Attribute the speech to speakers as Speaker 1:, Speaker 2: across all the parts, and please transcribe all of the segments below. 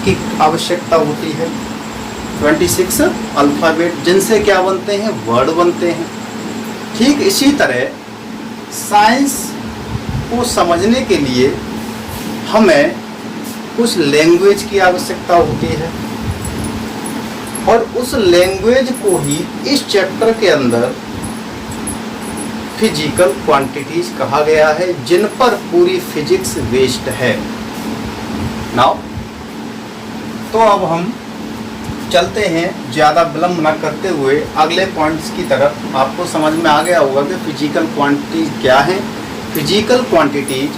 Speaker 1: की आवश्यकता होती है, 26 अल्फ़ाबेट, जिनसे क्या बनते हैं, वर्ड बनते हैं। ठीक इसी तरह साइंस को समझने के लिए हमें कुछ लैंग्वेज की आवश्यकता होती है, और उस लैंग्वेज को ही इस चैप्टर के अंदर फिजिकल क्वांटिटीज कहा गया है, जिन पर पूरी फिजिक्स बेस्ड है। नाउ तो अब हम चलते हैं, ज़्यादा विलम्ब न करते हुए अगले पॉइंट्स की तरफ। आपको समझ में आ गया होगा कि फिजिकल क्वांटिटीज क्या हैं। फिजिकल क्वांटिटीज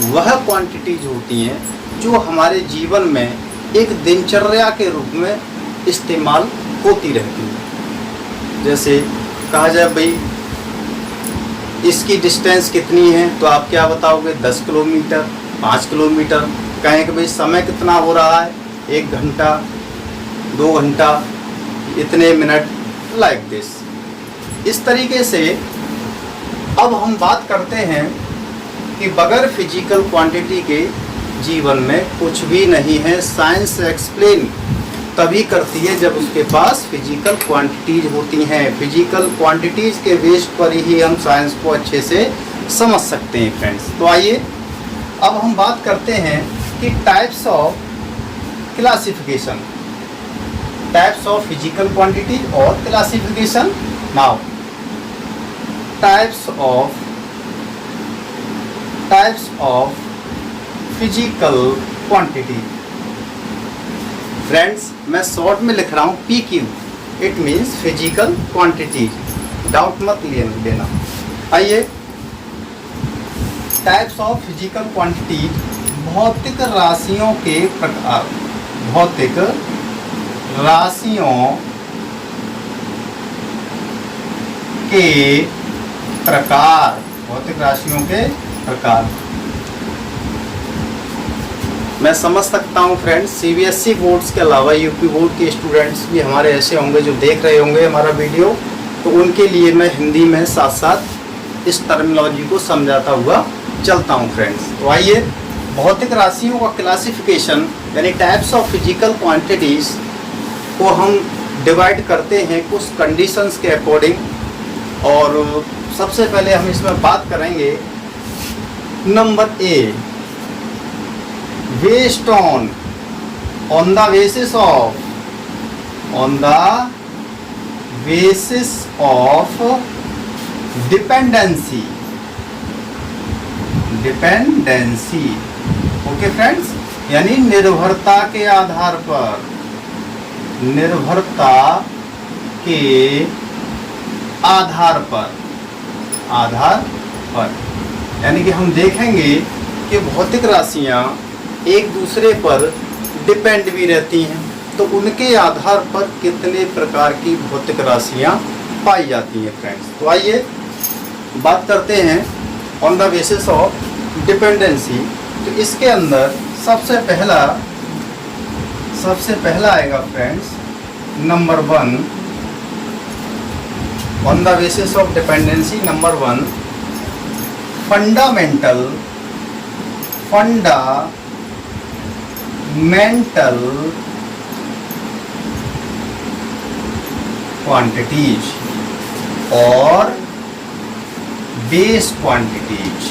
Speaker 1: वह क्वांटिटीज होती हैं जो हमारे जीवन में एक दिनचर्या के रूप में इस्तेमाल होती रहती है। जैसे कहा जाए भाई इसकी डिस्टेंस कितनी है, तो आप क्या बताओगे, 10 किलोमीटर, 5 किलोमीटर। कहें कि भाई समय कितना हो रहा है, 1 घंटा, 2 घंटा, इतने मिनट, लाइक दिस। इस तरीके से अब हम बात करते हैं कि बगैर फिजिकल क्वांटिटी के जीवन में कुछ भी नहीं है। साइंस एक्सप्लेन तभी करती है जब उसके पास फिजिकल क्वांटिटीज होती हैं। फिजिकल क्वांटिटीज के बेस पर ही हम साइंस को अच्छे से समझ सकते हैं फ्रेंड्स। तो आइए अब हम बात करते हैं कि types of classification, types of physical quantity और classification. Now types of physical quantity. Friends मैं शॉर्ट में लिख रहा हूँ PQ, it means physical quantity, doubt मत लेना। आइए, टाइप्स ऑफ फिजिकल क्वांटिटी, भौतिक राशियों के प्रकार। भौतिक राशियों के प्रकार, भौतिक राशियों के प्रकार। मैं समझ सकता हूँ फ्रेंड्स, CBSE बोर्ड्स के अलावा UP बोर्ड के स्टूडेंट्स भी हमारे ऐसे होंगे जो देख रहे होंगे हमारा वीडियो, तो उनके लिए मैं हिंदी में साथ साथ इस टर्मिनोलॉजी को समझाता हुआ चलता हूँ फ्रेंड्स। तो आइए, भौतिक राशियों का क्लासिफिकेशन यानी टाइप्स ऑफ फिजिकल क्वांटिटीज़ को हम डिवाइड करते हैं कुछ कंडीशंस के अकॉर्डिंग। और सबसे पहले हम इसमें बात करेंगे number A, based on the basis of dependency। Okay friends, यानी निर्भरता के आधार पर, निर्भरता के आधार पर यानी कि हम देखेंगे कि भौतिक राशियां एक दूसरे पर डिपेंड भी रहती हैं, तो उनके आधार पर कितने प्रकार की भौतिक राशियां पाई जाती हैं फ्रेंड्स। तो आइए बात करते हैं on the basis of dependency. तो इसके अंदर सबसे पहला आएगा friends number 1, on the basis of dependency. Number 1, fundamental quantities और बेस क्वांटिटीज।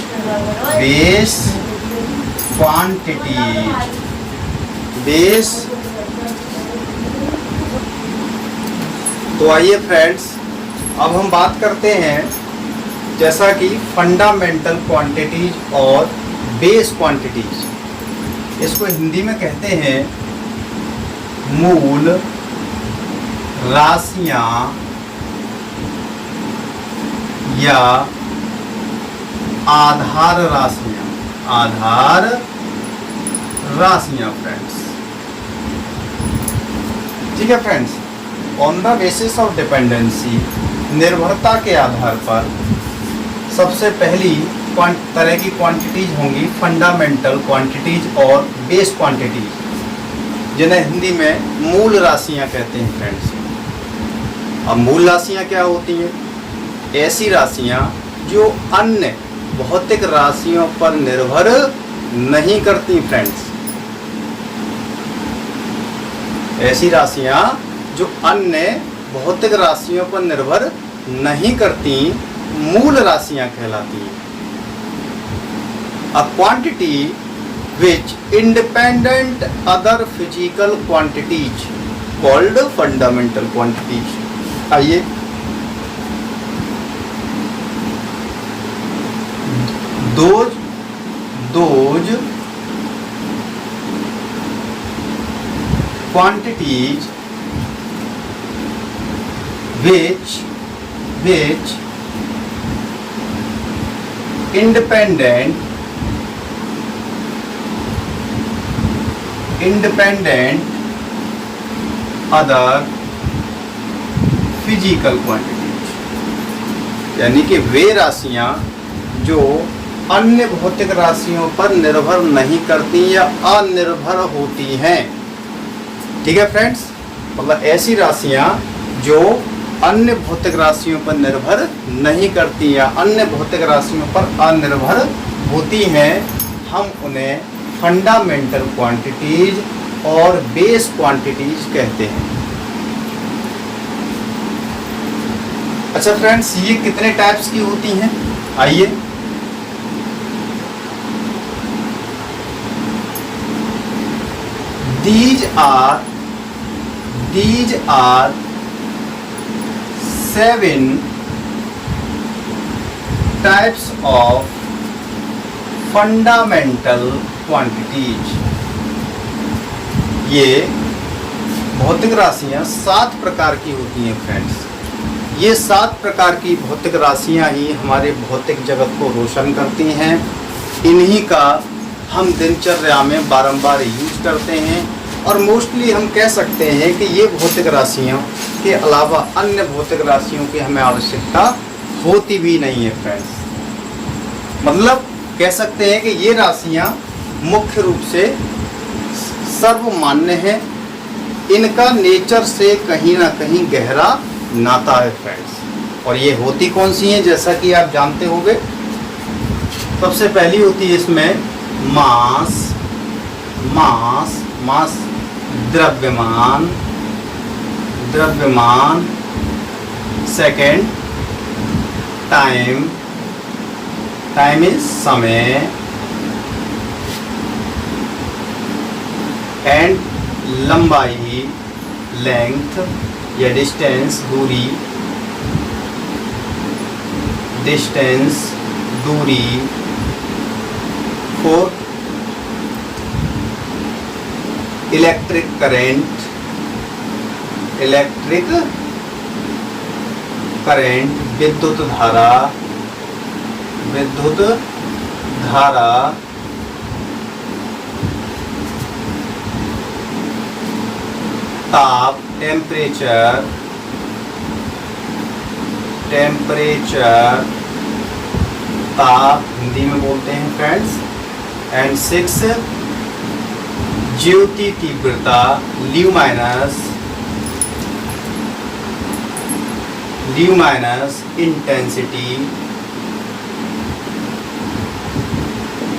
Speaker 1: तो आइए फ्रेंड्स, अब हम बात करते हैं जैसा कि फंडामेंटल क्वांटिटीज और बेस क्वांटिटीज। इसको हिंदी में कहते हैं मूल राशियां या आधार राशियां फ्रेंड्स। ठीक है friends, on the basis of dependency, निर्भरता के आधार पर सबसे पहली तरह की क्वांटिटीज होंगी फंडामेंटल क्वांटिटीज और बेस क्वांटिटीज, जिन्हें हिंदी में मूल राशियां कहते हैं फ्रेंड्स। अब मूल राशियां क्या होती हैं? ऐसी राशियां जो अन्य भौतिक राशियों पर निर्भर नहीं करती फ्रेंड्स। ऐसी राशियां जो अन्य भौतिक राशियों पर निर्भर नहीं करती मूल राशियां कहलाती हैं। A quantity which independent other physical quantities called fundamental quantities. आइए those quantities which independent other physical quantities, यानी कि वे राशियां जो अन्य भौतिक राशियों पर निर्भर नहीं करती या अनिर्भर होती हैं। ठीक है फ्रेंड्स, मतलब ऐसी राशियां जो अन्य भौतिक राशियों पर निर्भर नहीं करती या अन्य भौतिक राशियों पर अनिर्भर होती हैं, हम उन्हें फंडामेंटल क्वांटिटीज और बेस क्वांटिटीज कहते हैं। अच्छा फ्रेंड्स, ये कितने टाइप्स की होती हैं? आइए These are 7 types of fundamental quantities। ये भौतिक राशियां 7 प्रकार की होती हैं फ्रेंड्स। ये 7 प्रकार की भौतिक राशियां ही हमारे भौतिक जगत को रोशन करती हैं। इन्हीं का हम दिनचर्या में बारंबार यूज करते हैं और मोस्टली हम कह सकते हैं कि ये भौतिक राशियों के अलावा अन्य भौतिक राशियों की हमें आवश्यकता होती भी नहीं है फ्रेंड्स। मतलब कह सकते हैं कि ये राशियां मुख्य रूप से सर्वमान्य हैं। इनका नेचर से कहीं ना कहीं गहरा नाता है फ्रेंड्स। और ये होती कौन सी हैं, जैसा कि आप जानते होंगे। सबसे पहली होती है इसमें मास द्रव्यमान। सेकेंड टाइम इज समय। एंड लंबाई लेंथ या डिस्टेंस दूरी। फोर्थ इलेक्ट्रिक करंट विद्युत धारा। ताप टेम्परेचर ताप हिंदी में बोलते हैं फ्रेंड्स। एंड 6 ज्योति तीव्रता ल्यूमाइनस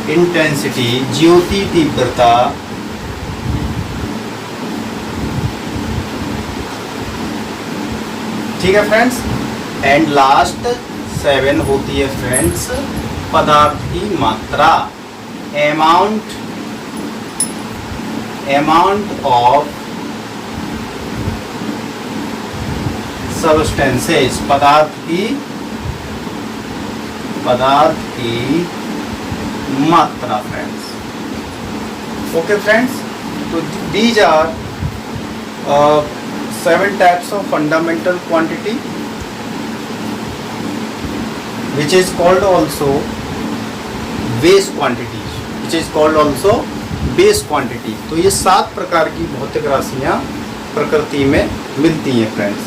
Speaker 1: इंटेंसिटी ज्योति तीव्रता। ठीक है फ्रेंड्स। एंड लास्ट 7 होती है फ्रेंड्स पदार्थ की मात्रा। amount of substances, पदार्थ की मात्रा फ्रेंड्स। ओके फ्रेंड्स, तो these are 7 types of fundamental quantity which is called also base quantity। तो ये 7 प्रकार की भौतिक राशियां प्रकृति में मिलती हैं फ्रेंड्स।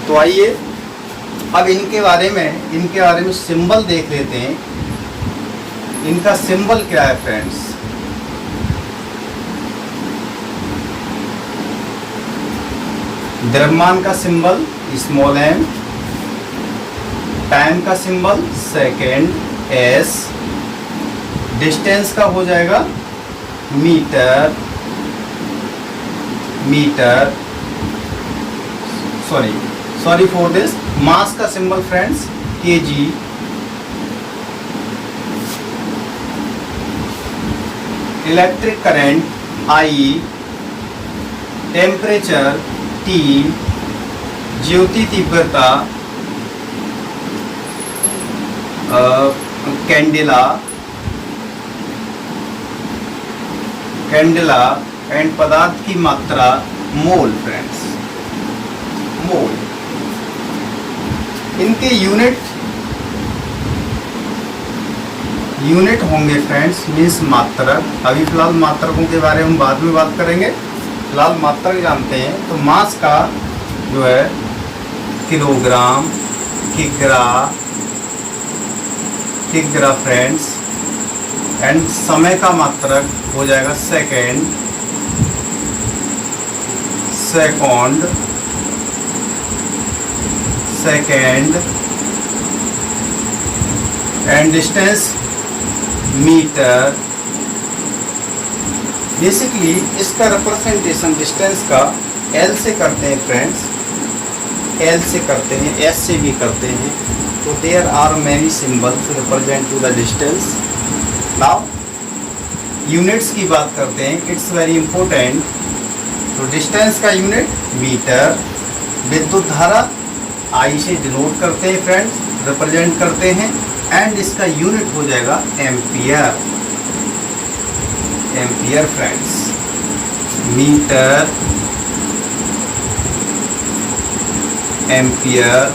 Speaker 1: तो आइए अब इनके बारे में सिंबल देख लेते हैं। इनका सिंबल क्या है फ्रेंड्स? द्रव्यमान का सिंबल स्मॉल m, टाइम का सिंबल सेकेंड s, डिस्टेंस का हो जाएगा metre, metre, sorry for this, mass का symbol friends KG, electric current I, temperature T, ज्योति तीव्रता कैंडेला एंड पदार्थ की मात्रा मोल फ्रेंड्स, मोल। इनके यूनिट होंगे फ्रेंड्स, मीन्स मात्रक। अभी फिलहाल मात्रकों के बारे में बाद में बात करेंगे, फिलहाल मात्रक जानते हैं। तो मास का जो है किलोग्राम, किग्रा फ्रेंड्स, एंड समय का मात्रक हो जाएगा second, and distance metre. Basically इसका रिप्रेजेंटेशन डिस्टेंस का एल से करते हैं फ्रेंड्स, एल से करते हैं, एस से भी करते हैं। तो there are many symbols represent to the distance. Now units की बात करते हैं, इट्स वेरी इंपॉर्टेंट। तो डिस्टेंस का यूनिट मीटर, विद्युत धारा आई से डिनोट करते हैं फ्रेंड्स, रिप्रेजेंट करते हैं, एंड इसका यूनिट हो जाएगा ampere, ampere friends. Metre, ampere.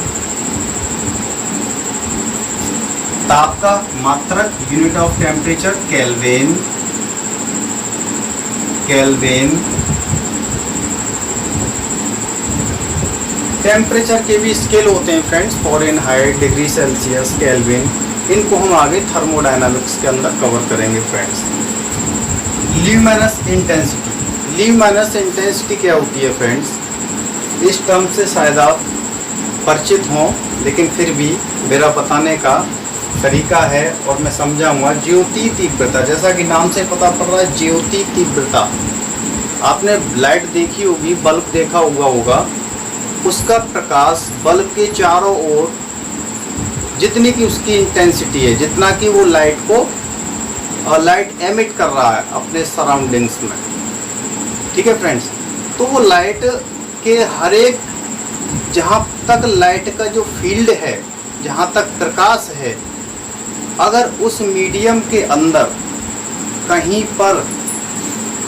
Speaker 1: ताप का मात्रक unit of temperature kelvin, temperature के भी स्केल होते हैं friends, Fahrenheit, degree Celsius, kelvin. इनको हम आगे थर्मोडायनामिक्स के अंदर कवर करेंगे friends. Luminous intensity, luminous intensity क्या होती है फ्रेंड्स? इस टर्म से शायद आप परिचित हों, लेकिन फिर भी मेरा बताने का तरीका है और मैं समझाऊंगा। ज्योति तीव्रता, जैसा कि नाम से पता पड़ रहा है, ज्योति तीव्रता। आपने लाइट देखी होगी, बल्ब देखा होगा, उसका प्रकाश बल्ब के चारों ओर जितनी की उसकी इंटेंसिटी है, जितना कि वो लाइट एमिट कर रहा है अपने सराउंडिंग्स में, ठीक है फ्रेंड्स। तो वो लाइट के हर एक, जहाँ तक लाइट का जो फील्ड है, जहाँ तक प्रकाश है, अगर उस मीडियम के अंदर कहीं पर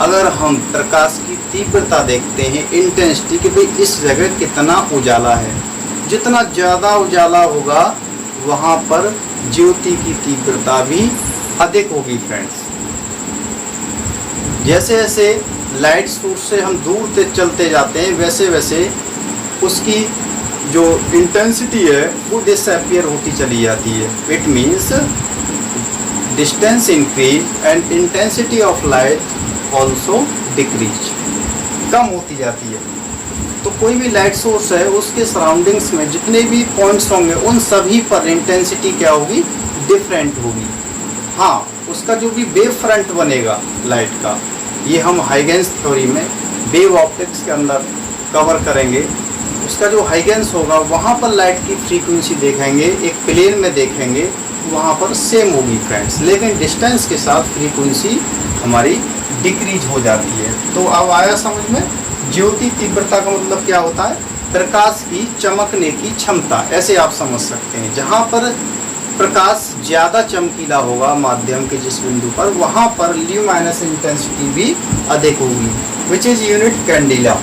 Speaker 1: अगर हम प्रकाश की तीव्रता देखते हैं, इंटेंसिटी, कि भाई इस जगह कितना उजाला है, जितना ज़्यादा उजाला होगा वहाँ पर ज्योति की तीव्रता भी अधिक होगी फ्रेंड्स। जैसे जैसे लाइट सोर्स से हम दूर से चलते जाते हैं, वैसे वैसे उसकी जो इंटेंसिटी है वो डिसअपियर होती चली जाती है। It means distance increase and intensity of light also decrease, कम होती जाती है। तो कोई भी लाइट सोर्स है, उसके सराउंडिंग्स में जितने भी पॉइंट्स होंगे, उन सभी पर इंटेंसिटी क्या होगी? डिफरेंट होगी। हाँ, उसका जो भी वेव फ्रंट बनेगा लाइट का, ये हम हाइगेंस थ्योरी में वेव ऑप्टिक्स के अंदर कवर करेंगे। उसका जो हाइगेंस होगा, वहाँ पर लाइट की फ्रीक्वेंसी देखेंगे, एक प्लेन में देखेंगे, वहाँ पर सेम होगी फ्रेंड्स, लेकिन डिस्टेंस के साथ फ्रीक्वेंसी हमारी डिक्रीज हो जाती है। तो अब आया समझ में? ज्योति तीव्रता का मतलब क्या होता है? प्रकाश की चमकने की क्षमता, ऐसे आप समझ सकते हैं। जहाँ पर प्रकाश ज़्यादा चमकीला होगा माध्यम के जिस बिंदु पर, वहाँ पर ल्यूमिनस इंटेंसिटी भी अधिक होगी, विच इज़ यूनिट कैंडेला,